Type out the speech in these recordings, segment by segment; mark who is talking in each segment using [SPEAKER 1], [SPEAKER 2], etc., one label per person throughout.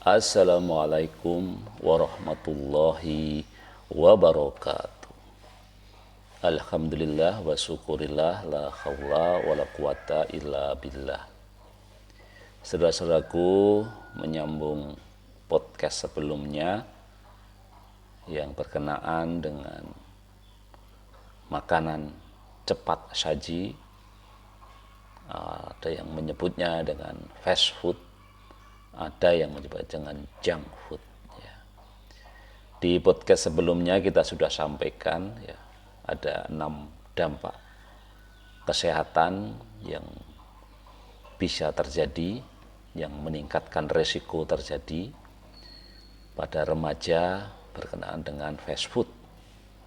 [SPEAKER 1] Assalamualaikum warahmatullahi wabarakatuh. Alhamdulillah wa syukurillah la khawla wa la quwata illa billah. Saudara-saudaraku, menyambung podcast sebelumnya yang berkenaan dengan makanan cepat saji, ada yang menyebutnya dengan fast food, ada yang menyebut dengan junk food ya. Di podcast sebelumnya kita sudah sampaikan ya, ada 6 dampak kesehatan yang bisa terjadi, yang meningkatkan resiko terjadi pada remaja berkenaan dengan fast food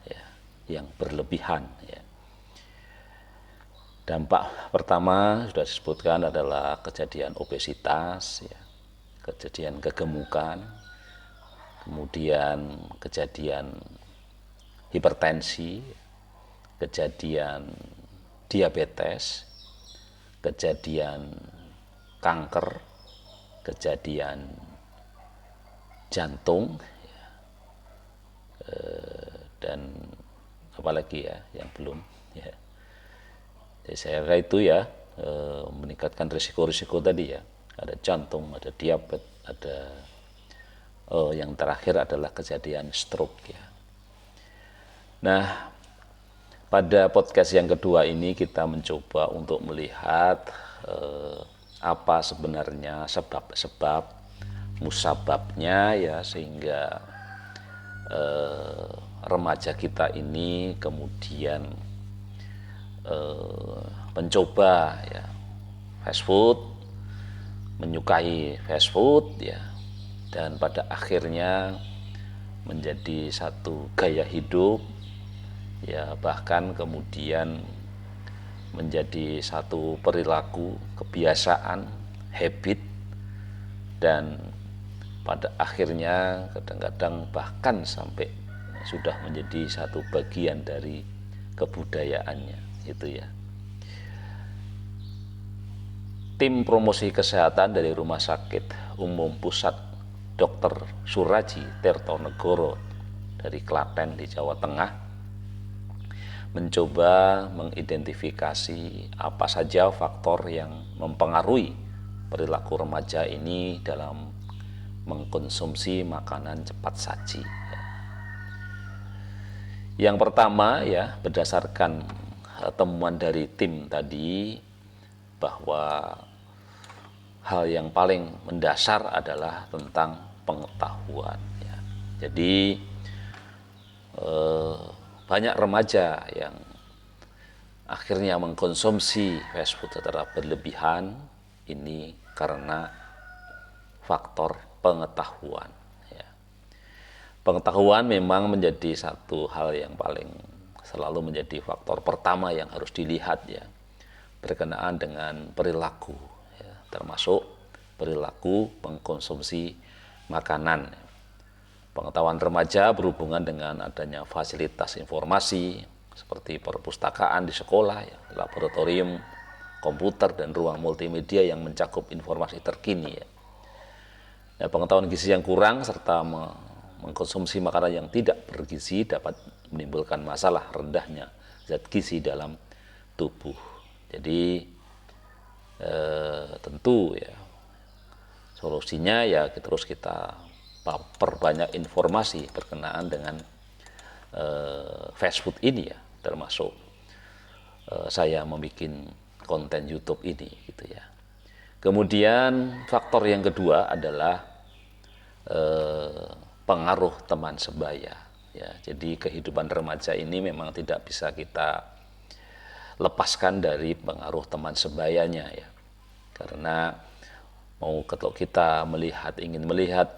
[SPEAKER 1] ya, yang berlebihan ya. Dampak pertama sudah disebutkan adalah kejadian obesitas ya, kejadian kegemukan, kemudian kejadian hipertensi, kejadian diabetes, kejadian kanker, kejadian jantung, dan apalagi ya yang belum ya. Jadi saya kira itu ya, meningkatkan risiko-risiko tadi ya. Ada jantung, ada diabetes, ada yang terakhir adalah kejadian stroke ya. Nah, pada podcast yang kedua ini kita mencoba untuk melihat apa sebenarnya sebab-sebab musababnya ya, sehingga remaja kita ini kemudian mencoba ya fast food, menyukai fast food ya, dan pada akhirnya menjadi satu gaya hidup ya, bahkan kemudian menjadi satu perilaku, kebiasaan, habit, dan pada akhirnya kadang-kadang bahkan sampai sudah menjadi satu bagian dari kebudayaannya itu ya. Tim promosi kesehatan dari Rumah Sakit Umum Pusat Dr. Suraji Tirtonegoro dari Klaten di Jawa Tengah mencoba mengidentifikasi apa saja faktor yang mempengaruhi perilaku remaja ini dalam mengkonsumsi makanan cepat saji. Yang pertama ya, berdasarkan temuan dari tim tadi, bahwa hal yang paling mendasar adalah tentang pengetahuan ya. Jadi banyak remaja yang akhirnya mengkonsumsi fast food secara berlebihan ini karena faktor pengetahuan ya. Pengetahuan memang menjadi satu hal yang paling selalu menjadi faktor pertama yang harus dilihat ya, berkenaan dengan perilaku ya, termasuk perilaku mengkonsumsi makanan. Pengetahuan remaja berhubungan dengan adanya fasilitas informasi seperti perpustakaan di sekolah ya, laboratorium komputer dan ruang multimedia yang mencakup informasi terkini ya. Nah, pengetahuan gizi yang kurang serta mengkonsumsi makanan yang tidak bergizi dapat menimbulkan masalah rendahnya zat gizi dalam tubuh. Jadi tentu ya solusinya ya terus kita perbanyak informasi berkenaan dengan fast food ini ya, termasuk saya membuat konten YouTube ini gitu ya. Kemudian faktor yang kedua adalah pengaruh teman sebaya ya. Jadi kehidupan remaja ini memang tidak bisa kita lepaskan dari pengaruh teman sebayanya ya, karena kalau kita ingin melihat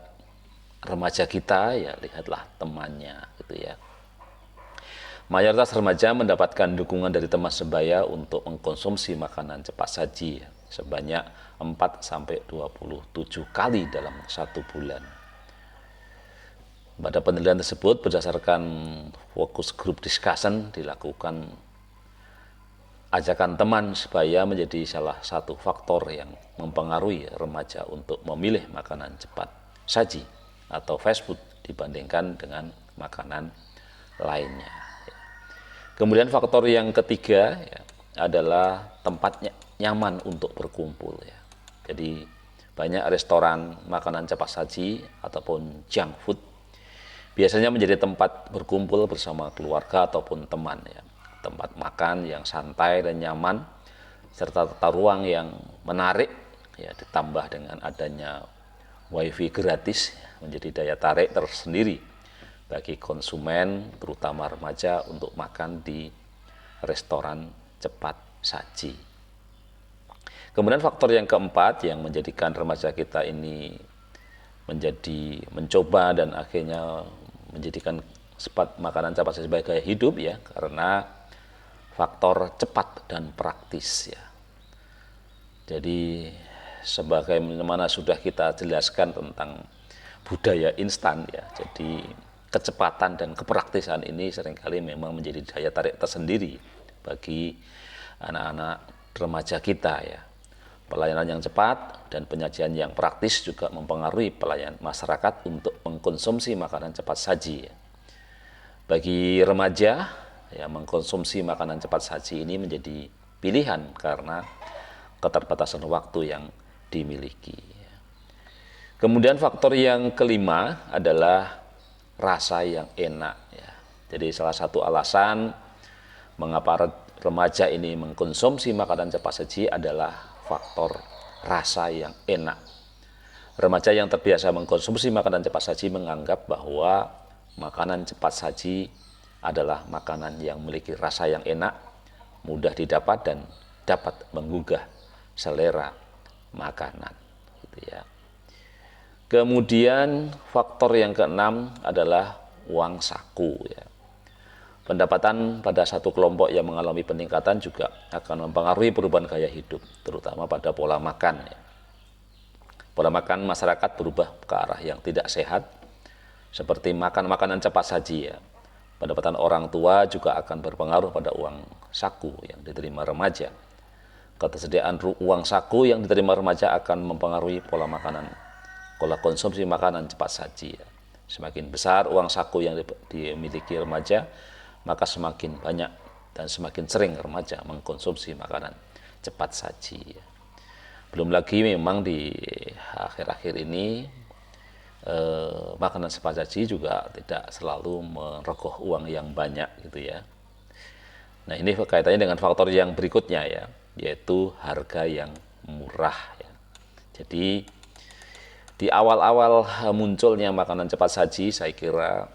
[SPEAKER 1] remaja kita ya, lihatlah temannya gitu ya. Mayoritas remaja mendapatkan dukungan dari teman sebaya untuk mengkonsumsi makanan cepat saji ya, sebanyak 4-27 kali dalam 1 bulan. Pada penelitian tersebut berdasarkan focus group discussion dilakukan, ajakan teman sebaya menjadi salah satu faktor yang mempengaruhi remaja untuk memilih makanan cepat saji atau fast food dibandingkan dengan makanan lainnya. Kemudian faktor yang ketiga ya, adalah tempatnya nyaman untuk berkumpul ya. Jadi banyak restoran makanan cepat saji ataupun junk food biasanya menjadi tempat berkumpul bersama keluarga ataupun teman ya. Tempat makan yang santai dan nyaman serta tata ruang yang menarik ya, ditambah dengan adanya wifi gratis ya, menjadi daya tarik tersendiri bagi konsumen terutama remaja untuk makan di restoran cepat saji. Kemudian faktor yang keempat yang menjadikan remaja kita ini mencoba dan akhirnya menjadikan makanan cepat saji sebagai gaya hidup ya, karena faktor cepat dan praktis ya. Jadi sebagaimana sudah kita jelaskan tentang budaya instan ya, jadi kecepatan dan kepraktisan ini seringkali memang menjadi daya tarik tersendiri bagi anak-anak remaja kita ya. Pelayanan yang cepat dan penyajian yang praktis juga mempengaruhi pelayanan masyarakat untuk mengkonsumsi makanan cepat saji ya. Bagi remaja ya, mengkonsumsi makanan cepat saji ini menjadi pilihan karena keterbatasan waktu yang dimiliki. Kemudian faktor yang kelima adalah rasa yang enak ya. Jadi salah satu alasan mengapa remaja ini mengkonsumsi makanan cepat saji adalah faktor rasa yang enak. Remaja yang terbiasa mengkonsumsi makanan cepat saji menganggap bahwa makanan cepat saji adalah makanan yang memiliki rasa yang enak, mudah didapat dan dapat menggugah selera makanan gitu ya. Kemudian faktor yang keenam adalah uang saku ya. Pendapatan pada satu kelompok yang mengalami peningkatan juga akan mempengaruhi perubahan gaya hidup, terutama pada pola makan ya. Pola makan masyarakat berubah ke arah yang tidak sehat, seperti makan makanan cepat saji ya. Pendapatan orang tua juga akan berpengaruh pada uang saku yang diterima remaja. Ketersediaan uang saku yang diterima remaja akan mempengaruhi pola konsumsi makanan cepat saji ya. Semakin besar uang saku yang dimiliki remaja, maka semakin banyak dan semakin sering remaja mengkonsumsi makanan cepat saji ya. Belum lagi memang di akhir-akhir ini makanan cepat saji juga tidak selalu merogoh uang yang banyak gitu ya. Nah, ini kaitannya dengan faktor yang berikutnya ya, yaitu harga yang murah ya. Jadi di awal-awal munculnya makanan cepat saji, saya kira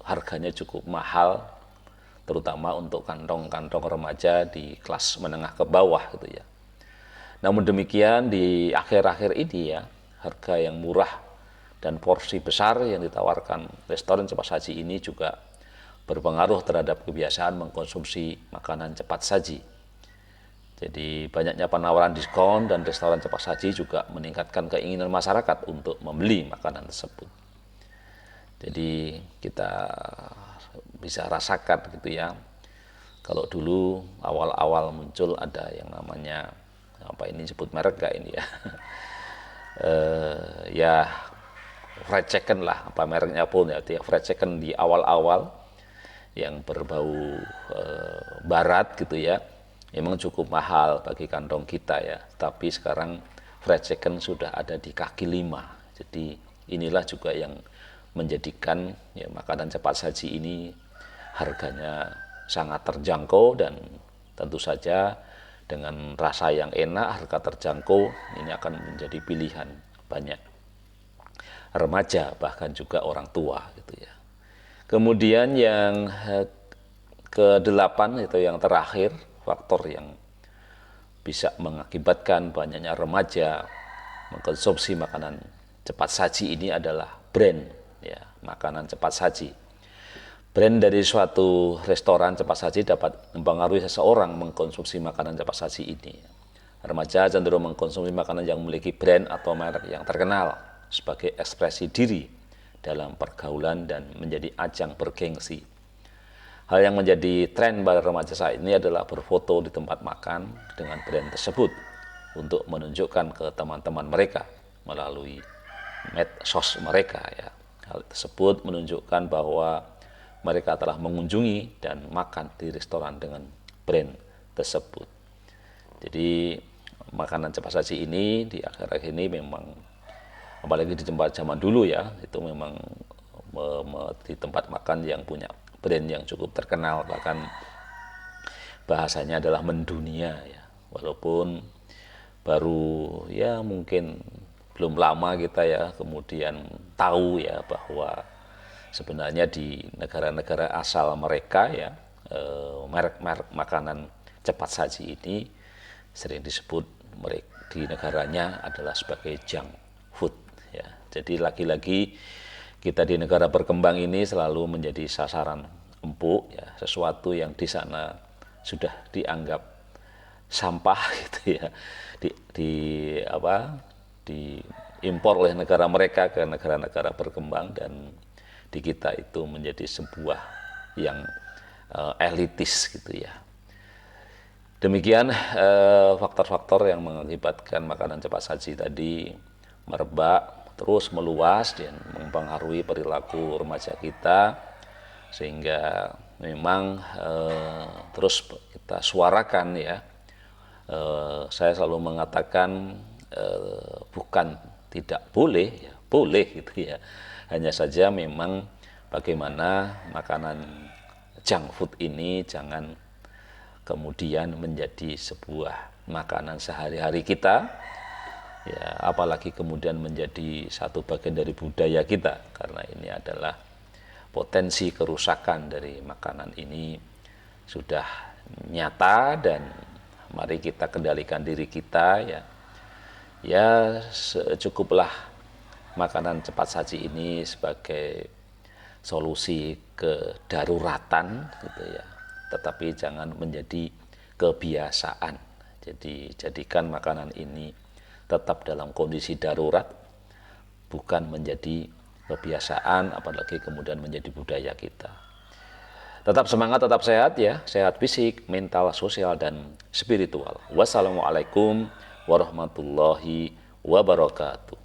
[SPEAKER 1] harganya cukup mahal, terutama untuk kantong-kantong remaja di kelas menengah ke bawah gitu ya. Namun demikian di akhir-akhir ini ya, harga yang murah dan porsi besar yang ditawarkan restoran cepat saji ini juga berpengaruh terhadap kebiasaan mengkonsumsi makanan cepat saji. Jadi banyaknya penawaran diskon dan restoran cepat saji juga meningkatkan keinginan masyarakat untuk membeli makanan tersebut. Jadi kita bisa rasakan gitu ya. Kalau dulu awal-awal muncul ada yang namanya apa ini, sebut merek gak ini ya? Ya fried chicken lah, apa mereknya pun ya, fried chicken di awal-awal yang berbau barat gitu ya, memang cukup mahal bagi kantong kita ya. Tapi sekarang fried chicken sudah ada di kaki lima. Jadi inilah juga yang menjadikan ya, makanan cepat saji ini harganya sangat terjangkau, dan tentu saja dengan rasa yang enak, harga terjangkau, ini akan menjadi pilihan banyak remaja bahkan juga orang tua gitu ya. Kemudian yang ke-8 itu yang terakhir, faktor yang bisa mengakibatkan banyaknya remaja mengkonsumsi makanan cepat saji ini adalah brand ya, makanan cepat saji. Brand dari suatu restoran cepat saji dapat mempengaruhi seseorang mengkonsumsi makanan cepat saji ini. Remaja cenderung mengkonsumsi makanan yang memiliki brand atau merek yang terkenal sebagai ekspresi diri dalam pergaulan dan menjadi ajang bergengsi. Hal yang menjadi tren pada remaja saat ini adalah berfoto di tempat makan dengan brand tersebut untuk menunjukkan ke teman-teman mereka melalui medsos mereka ya. Hal tersebut menunjukkan bahwa mereka telah mengunjungi dan makan di restoran dengan brand tersebut. Jadi makanan cepat saji ini di akhir-akhir ini memang, apalagi di tempat zaman dulu ya, itu memang di tempat makan yang punya brand yang cukup terkenal, bahkan bahasanya adalah mendunia ya. Walaupun baru ya mungkin belum lama kita ya kemudian tahu ya bahwa sebenarnya di negara-negara asal mereka ya, merek-merek makanan cepat saji ini sering disebut di negaranya adalah sebagai junk food ya. Jadi lagi-lagi kita di negara berkembang ini selalu menjadi sasaran empuk ya, sesuatu yang di sana sudah dianggap sampah gitu ya, diimpor oleh negara mereka ke negara-negara berkembang, dan di kita itu menjadi sebuah yang elitis gitu ya. Demikian faktor-faktor yang mengakibatkan makanan cepat saji tadi merebak, terus meluas dan mempengaruhi perilaku remaja kita, sehingga memang terus kita suarakan ya. Saya selalu mengatakan bukan tidak boleh ya, boleh gitu ya. Hanya saja memang bagaimana makanan junk food ini jangan kemudian menjadi sebuah makanan sehari-hari kita ya, apalagi kemudian menjadi satu bagian dari budaya kita, karena ini adalah potensi kerusakan dari makanan ini sudah nyata, dan mari kita kendalikan diri kita ya. Ya cukuplah makanan cepat saji ini sebagai solusi kedaruratan gitu ya, tetapi jangan menjadi kebiasaan. Jadi jadikan makanan ini tetap dalam kondisi darurat, bukan menjadi kebiasaan, apalagi kemudian menjadi budaya kita. Tetap semangat, tetap sehat ya, sehat fisik, mental, sosial, dan spiritual. Wassalamualaikum warahmatullahi wabarakatuh.